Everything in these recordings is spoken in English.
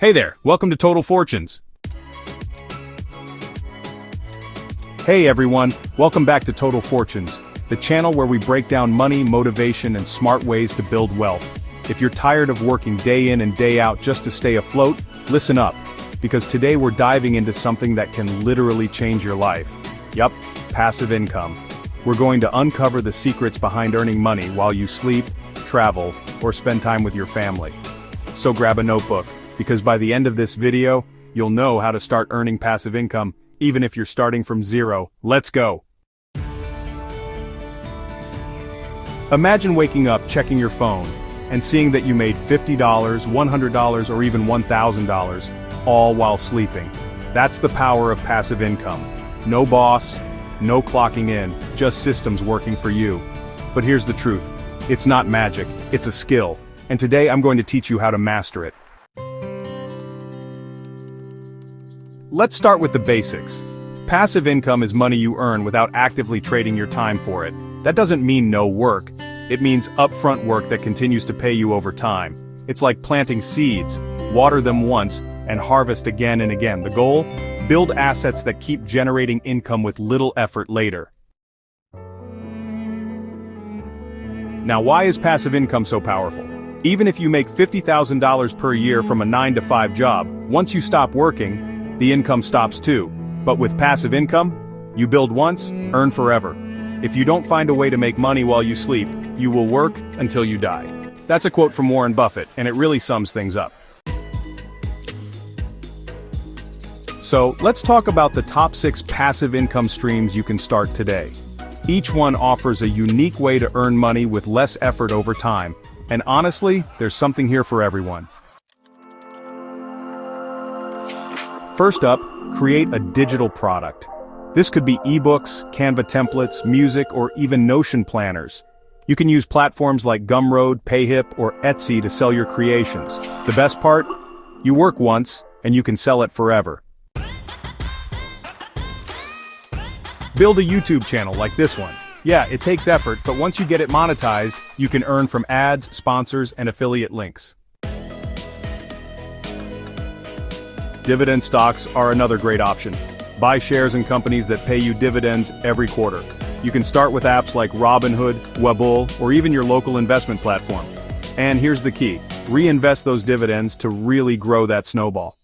Hey there, welcome to Total Fortunes. Hey everyone, welcome back to Total Fortunes, the channel where we break down money, motivation, and smart ways to build wealth. If you're tired of working day in and day out just to stay afloat, listen up, because today we're diving into something that can literally change your life. Yup, passive income. We're going to uncover the secrets behind earning money while you sleep, travel, or spend time with your family. So grab a notebook, because by the end of this video, you'll know how to start earning passive income, even if you're starting from zero. Let's go! Imagine waking up checking your phone, and seeing that you made $50, $100, or even $1,000, all while sleeping. That's the power of passive income. No boss, no clocking in, just systems working for you. But here's the truth. It's not magic, it's a skill. And today I'm going to teach you how to master it. Let's start with the basics. Passive income is money you earn without actively trading your time for it. That doesn't mean no work. It means upfront work that continues to pay you over time. It's like planting seeds. Water them once, and harvest again and again. The goal? Build assets that keep generating income with little effort later. Now, why is passive income so powerful? Even if you make $50,000 per year from a 9-to-5 job, once you stop working, the income stops too. But with passive income, you build once, earn forever. If you don't find a way to make money while you sleep, you will work until you die. That's a quote from Warren Buffett, and it really sums things up. So, let's talk about the top 6 passive income streams you can start today. Each one offers a unique way to earn money with less effort over time. And honestly, there's something here for everyone. First up, create a digital product. This could be ebooks, Canva templates, music, or even Notion planners. You can use platforms like Gumroad, Payhip, or Etsy to sell your creations. The best part? You work once, and you can sell it forever. Build a YouTube channel like this one. Yeah, it takes effort, but once you get it monetized, you can earn from ads, sponsors, and affiliate links. Dividend stocks are another great option. Buy shares in companies that pay you dividends every quarter. You can start with apps like Robinhood, Webull, or even your local investment platform. And here's the key: reinvest those dividends to really grow that snowball.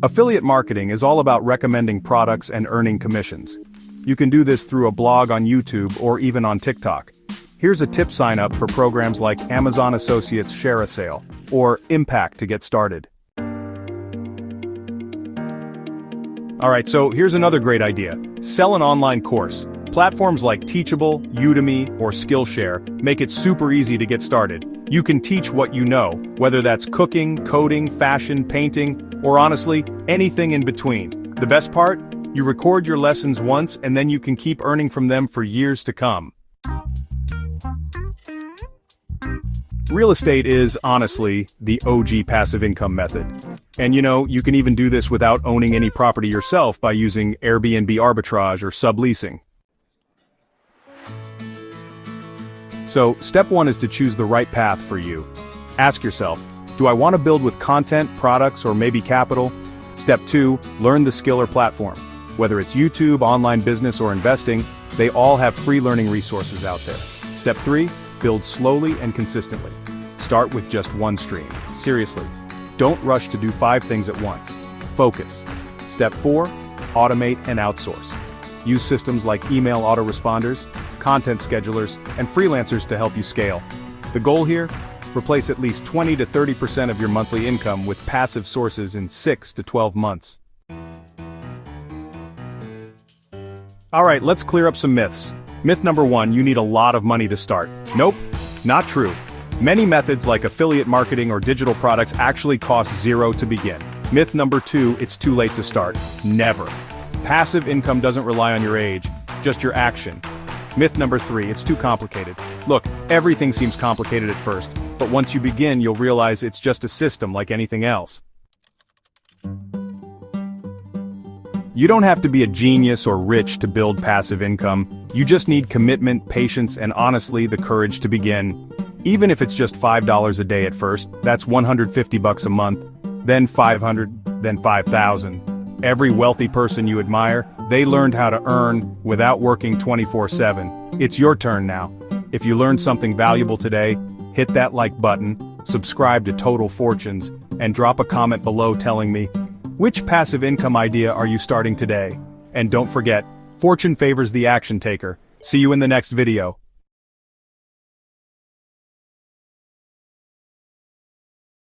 Affiliate marketing is all about recommending products and earning commissions. You can do this through a blog on YouTube or even on TikTok. Here's a tip: sign up for programs like Amazon Associates Share a Sale or Impact to get started. Alright, so here's another great idea. Sell an online course. Platforms like Teachable, Udemy, or Skillshare make it super easy to get started. You can teach what you know, whether that's cooking, coding, fashion, painting, or honestly, anything in between. The best part? You record your lessons once and then you can keep earning from them for years to come. Real estate is, honestly, the OG passive income method. And you can even do this without owning any property yourself by using Airbnb arbitrage or subleasing. So, step 1 is to choose the right path for you. Ask yourself, do I want to build with content, products, or maybe capital? Step 2, learn the skill or platform. Whether it's YouTube, online business, or investing, they all have free learning resources out there. Step 3, build slowly and consistently. Start with just one stream. Seriously, don't rush to do 5 things at once. Focus. Step 4, automate and outsource. Use systems like email autoresponders, content schedulers, and freelancers to help you scale. The goal here? Replace at least 20 to 30% of your monthly income with passive sources in 6 to 12 months. Alright, let's clear up some myths. Myth number 1, you need a lot of money to start. Nope, not true. Many methods like affiliate marketing or digital products actually cost $0 to begin. Myth number 2, it's too late to start. Never. Passive income doesn't rely on your age, just your action. Myth number 3, it's too complicated. Look, everything seems complicated at first, but once you begin, you'll realize it's just a system like anything else. You don't have to be a genius or rich to build passive income. You just need commitment, patience, and honestly, the courage to begin. Even if it's just $5 a day at first, that's $150 a month, then 500, then 5,000. Every wealthy person you admire, they learned how to earn without working 24/7. It's your turn now. If you learned something valuable today, hit that like button, subscribe to Total Fortunes, and drop a comment below telling me, which passive income idea are you starting today? And don't forget, fortune favors the action taker. See you in the next video.